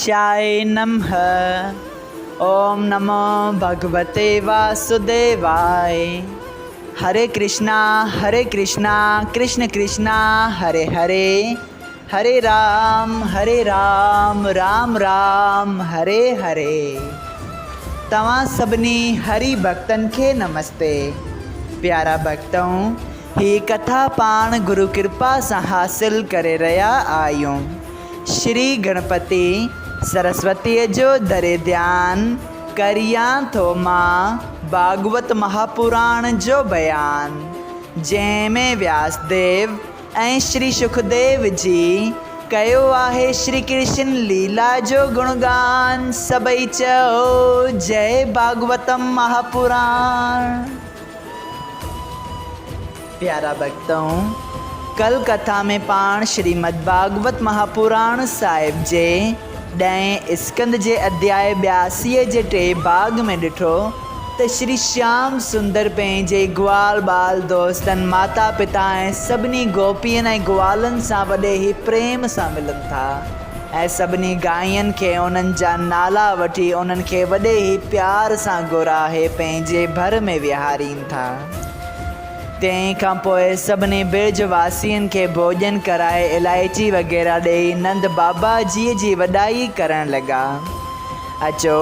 गणेशाय नमः। ओम नमो भगवते वासुदेवाय। हरे कृष्णा कृष्ण कृष्णा हरे हरे, हरे राम राम राम हरे हरे। तव्हां सभिनी हरि भक्तन खे नमस्ते। प्यारा भक्तों, ही कथा पाण गुरु कृपा से हासिल करे रहा आयूं। श्री गणपति सरस्वती जो दरे ध्यान करियां थो मां भागवत महापुराण जो बयान, जंहिंमें व्यासदेव ऐं श्री सुखदेव जी कयो आहे श्री कृष्ण लीला जो गुणगान। सभई चओ जय भागवतम महापुराण। प्यारा भक्तों, कल कथा में पाण श्रीमद् भागवत महापुराण साहिब जे 10 स्कंद जे अध्याय 82 जे 3 भाग में ॾिठो त श्री श्याम सुंदर पंहिंजे ग्वाल बाल दोस्तन, माता पिता ऐं सभिनी गोपियनि ऐं ग्वालनि सां वॾे ई प्रेम सां मिलनि था ऐं सभिनी गायनि खे उन्हनि जा नाला वठी उन्हनि खे वॾे ई प्यार सां घुराहे पंहिंजे भर में विहारीनि था। तंहिंखां पोइ सभिनी बिरज वासियुनि खे भोजन कराए इलायची वग़ैरह ॾेई नंद बाबा जी वॾाई करण लॻा। अचो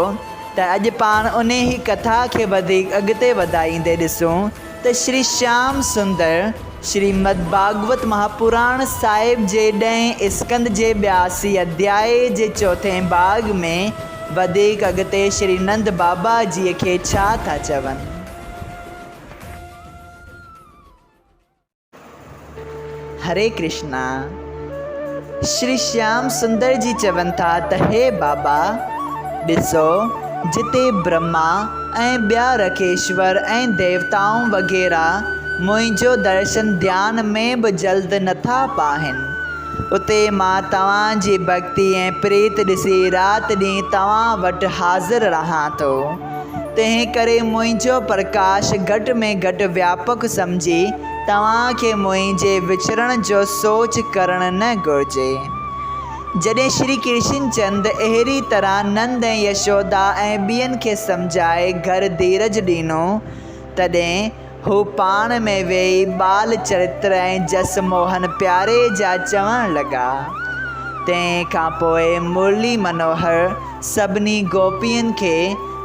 त अॼु पाण उन ई कथा खे वधीक अॻिते वधाईंदे ॾिसूं त श्री श्याम सुंदर श्रीमद् भागवत महापुराण साहिब जे 10 स्कंद जे 82 अध्याय जे 4 भाग में वधीक अॻिते श्री नंद बाबा जी खे छा था चवनि। हरे कृष्णा। श्री श्याम सुंदर जी चवनि था त हे बाबा, ॾिसो जिते ब्रह्मा ऐं ॿिया रखेश्वर ऐं देवताऊं वग़ैरह मुंहिंजो दर्शन ध्यान में बि जल्द नथा पाहिनि, उते मां तव्हांजी भक्ति ऐं प्रीत ॾिसी राति ॾींहुं तव्हां वटि हाज़िर रहां थो। तंहिं करे मुंहिंजो प्रकाश घटि में घटि व्यापक सम्झी तव्हांखे मुंहिंजे विचरण जो सोच करणु न घुरिजे। जॾहिं श्री कृष्ण चंद अहिड़ी तरह नंद ऐं यशोदा ऐं ॿियनि खे सम्झाए घर धीरज ॾिनो, तॾहिं हू पाण में वेही बाल चरित्र ऐं जस मोहन प्यारे जा चवणु लॻा। तंहिंखां पोइ मुरली मनोहर सभिनी गोपियुनि खे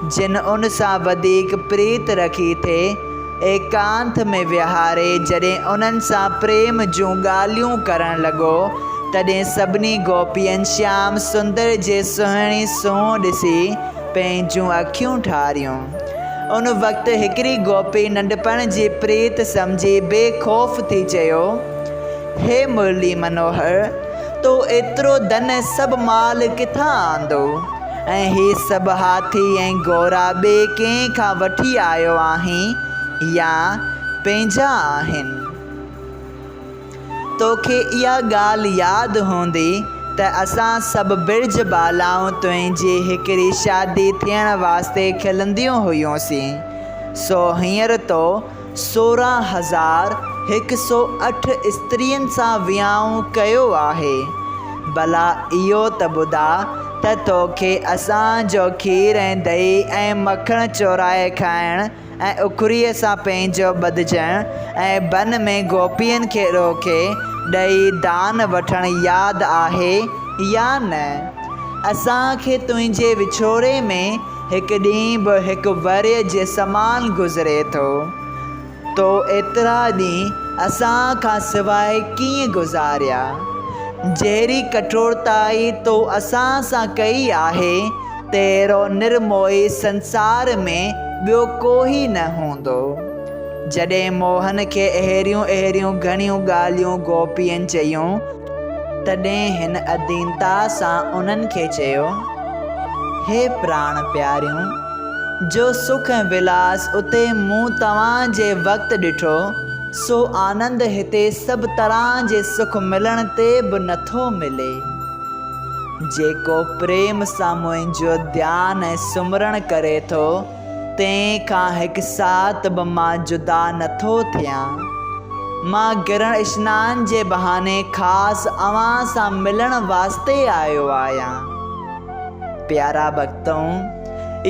जिन उन सां वधीक प्रीत रखी थे एकांत में विहारे जॾहिं उन्हनि सां प्रेम जूं ॻाल्हियूं करणु लॻो, तॾहिं सभिनी गोपियुनि श्याम सुंदर जे सुहिणी सूंहुं ॾिसी पंहिंजूं अखियूं ठारियूं। उन वक़्तु हिकिड़ी गोपी नंढपण जी प्रीत सम्झी बेखौफ़ थी चयो, हे मुरली मनोहर, तो एतिरो धन सभु माल किथां आंदो ऐं ही सभु हाथी ऐं घोड़ा ॿिए कंहिं खां वठी आयो आहीं या पंहिंजा आहिनि? तोखे इहा ॻाल्हि यादि हूंदी त असां सभु बिरज बालाऊं तुंहिंजी हिकिड़ी शादी थियण वास्ते खिलंदियूं हुयूंसीं, सो हींअर तो 16,108 स्त्रियुनि सां विहांउ कयो आहे। भला इहो त ॿुधा त तोखे असांजो खीर ऐं दही ऐं मखण चोराए खाइणु ऐं उखरीअ सां पंहिंजो ॿधिजणु ऐं बन में गोपियुनि खे रोके ॾेई दान वठणु यादि आहे या न? असांखे तुंहिंजे विछोड़े में हिकु ॾींहुं बि हिकु वर्य जे समान गुज़रे थो। तो एतिरा ॾींहं असां खां सवाइ कीअं गुज़ारिया? जहिड़ी कठोरताई तो असां सां कई आहे, तहिड़ो निर्मोही संसार में ॿियो कोई न हूंदो। जॾहिं मोहन खे अहिड़ियूं घणियूं ॻाल्हियूं गोपियुनि चयूं, तॾहिं हिन अधीनता सां उन्हनि खे चयो, हे प्राण प्यारियूं, जो सुख ऐं विलास उते मूं तव्हांजे वक़्तु ॾिठो, सो आनंद हिते सभु तरह जे सुख मिलण ते बि नथो मिले। जेको प्रेम सां मुंहिंजो ध्यानु ऐं सुमरण करे थो, तंहिंखां हिकु साथ बि मां जुदा नथो थियां। मां गिरण स्नान जे बहाने ख़ासि अव्हां सां मिलण वास्ते आयो आहियां। प्यारा भक्तों,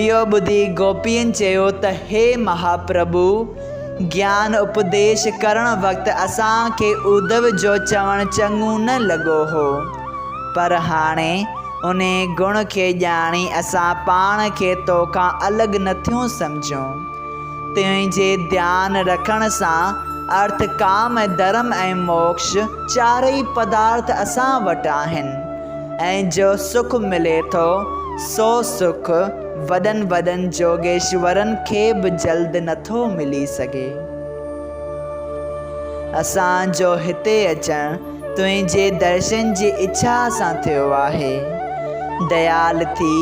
इहो ॿुधी गोपियुनि चयो त हे महाप्रभु, ज्ञान उपदेश करण वक़्तु असांखे उद्धव जो चवणु चङो न लॻो हो, पर हाणे उन गुण खे ॼाणी असां पाण खे तोखां अलॻि नथियूं सम्झूं। तुंहिंजे ध्यानु रखण सां अर्थ, काम, धर्म ऐं मोक्ष चारई पदार्थ असां वटि आहिनि, ऐं जो सुख मिले थो सो सुख वॾनि वॾनि जोगेश्वरनि खे बि जल्द नथो मिली सघे। असांजो हिते अचणु तुंहिंजे दर्शन जी इच्छा सां थियो आहे। दयाल थी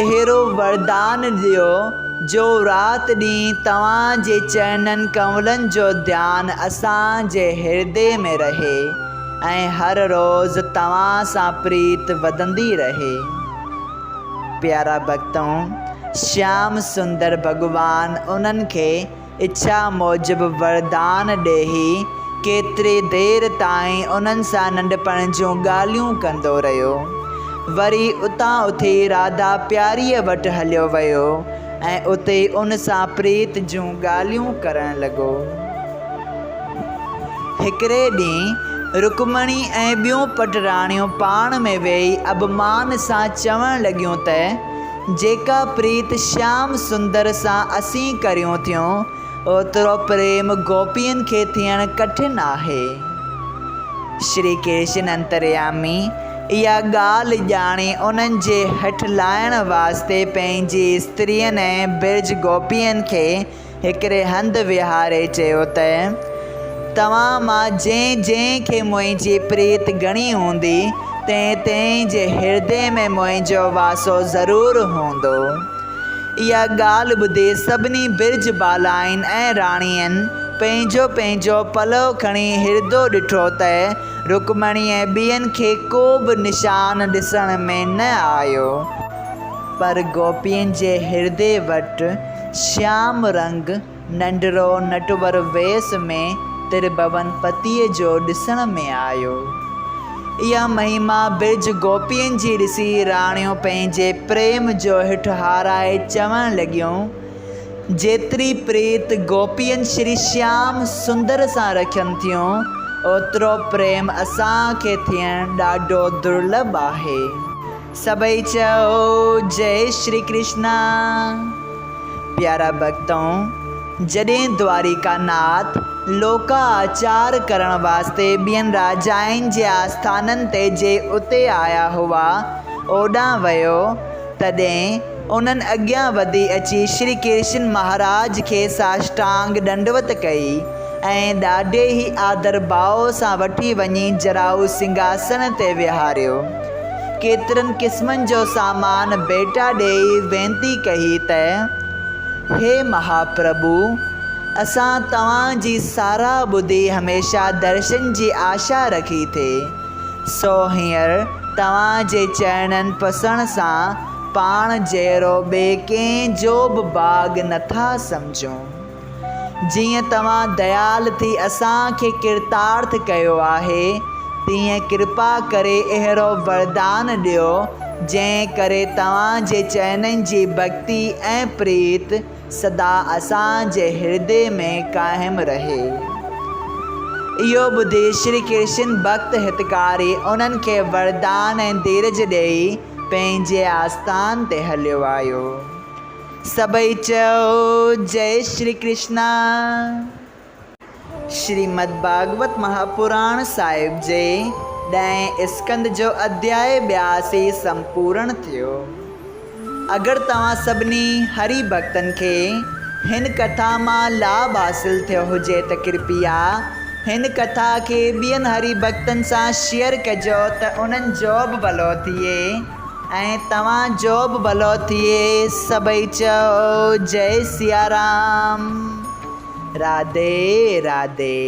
अहिड़ो वरदान ॾियो जो राति ॾींहुं तव्हांजे चरणनि कमलनि जो ध्यानु असांजे हृदय में रहे ऐं हर रोज़ु तव्हां सां प्रीत वधंदी रहे। प्यारा भक्तों, श्याम सुंदर भगवान उन्हनि खे इच्छा मूजिबि वरदान ॾेई केतिरी देरि ताईं उन्हनि सां नंढपण जूं ॻाल्हियूं कंदो रहियो। वरी उतां उथी राधा प्यारीअ वटि हलियो वियो ऐं उते उन सां प्रीत जूं ॻाल्हियूं करण लॻो। हिकिड़े ॾींहुं रुक्मणी ऐं ॿियूं पटराणियूं पाण में वेही अभिमान सां चवण लॻियूं त जेका प्रीत श्याम सुंदर सां असीं करियूं थियूं, ओतिरो प्रेम गोपियुनि खे थियणु कठिन आहे। श्री कृष्ण अंतर्यामी इहा ॻाल्हि ॼाणी उन्हनि जे हेठि लाहिण वास्ते पंहिंजी स्त्रियुनि ऐं बिरज गोपियुनि खे हिकिड़े हंधि विहारे चयो त तव्हां मां जंहिं मुंहिंजी प्रीत घणी हूंदी, तंहिंजे हृदय में मुंहिंजो वासो ज़रूरु हूंदो। इहा ॻाल्हि ॿुधी सभिनी बिरज बालाइन ऐं राणियुनि पंहिंजो पंहिंजो पलव खणी हिरदो ॾिठो त रुक्मणी ऐं ॿियनि खे को बि निशान ॾिसण में न आयो, पर गोपियुनि जे हृदय वटि श्याम रंग नंढड़ो नटवर वेस में त्रिभुवन पतिअ जो ॾिसण में आयो। इहा महिमा बिरज गोपियुनि जी ॾिसी राणियूं पंहिंजे प्रेम जो हेठि हाराए चवण लॻियूं, जेतिरी प्रीत गोपियुनि श्री श्याम सुंदर सां रखनि थियूं, ओतिरो प्रेम असांखे थियणु ॾाढो दुर्लभ आहे। सभई चओ जय श्री कृष्णा। प्यारा भक्तों, जॾहिं द्वारिकानाथ लोकाचार करण वास्ते ॿियनि राजाउनि जे आस्थाननि ते जे उते आया हुआ, ओॾां वियो, तॾहिं उन्हनि अॻियां वधी अची श्री कृष्ण महाराज खे साष्टांग दंडवत कई ऐं ॾाढे ई आदर भाव सां वठी वञी जराऊ सिंघासन ते विहारियो। केतिरनि क़िस्मनि जो सामान भेटा ॾेई वेनती कई त हे महाप्रभु, असां तव्हांजी साराह ॿुधी हमेशह दर्शन जी आशा रखी थे, सो हींअर तव्हांजे चरणनि पसण सां पाण जहिड़ो ॿिए कंहिंजो बि बाग़ नथा सम्झूं। जीअं तव्हां दयाल थी असांखे कृतार्थ कयो आहे, तीअं कृपा करे अहिड़ो वरदान ॾियो जंहिं करे तव्हांजे चरणनि जी भक्ति ऐं प्रीत सदा असांजे हृदय में क़ाइमु रहे। इहो ॿुधी श्री कृष्ण भक्त हितकारी उन्हनि खे वरदान ऐं धीरज ॾेई पंहिंजे आस्थान ते हलियो आयो। सभई चओ जय श्री कृष्णा। श्रीमद् भागवत महापुराण साहिब जे 10 स्कंद जो अध्याय 82 संपूर्ण थियो। अगरि तव्हां सभिनी हरि भक्तनि खे हिन कथा मां लाभ हासिल थियो हुजे त कृपया हिन कथा खे ॿियनि हरि भक्तनि सां शेयर कजो त उन्हनि जो बि भलो थिए ऐं तव्हांजो बि भलो थिए। सभई चओ जय सिया राम। राधे राधे।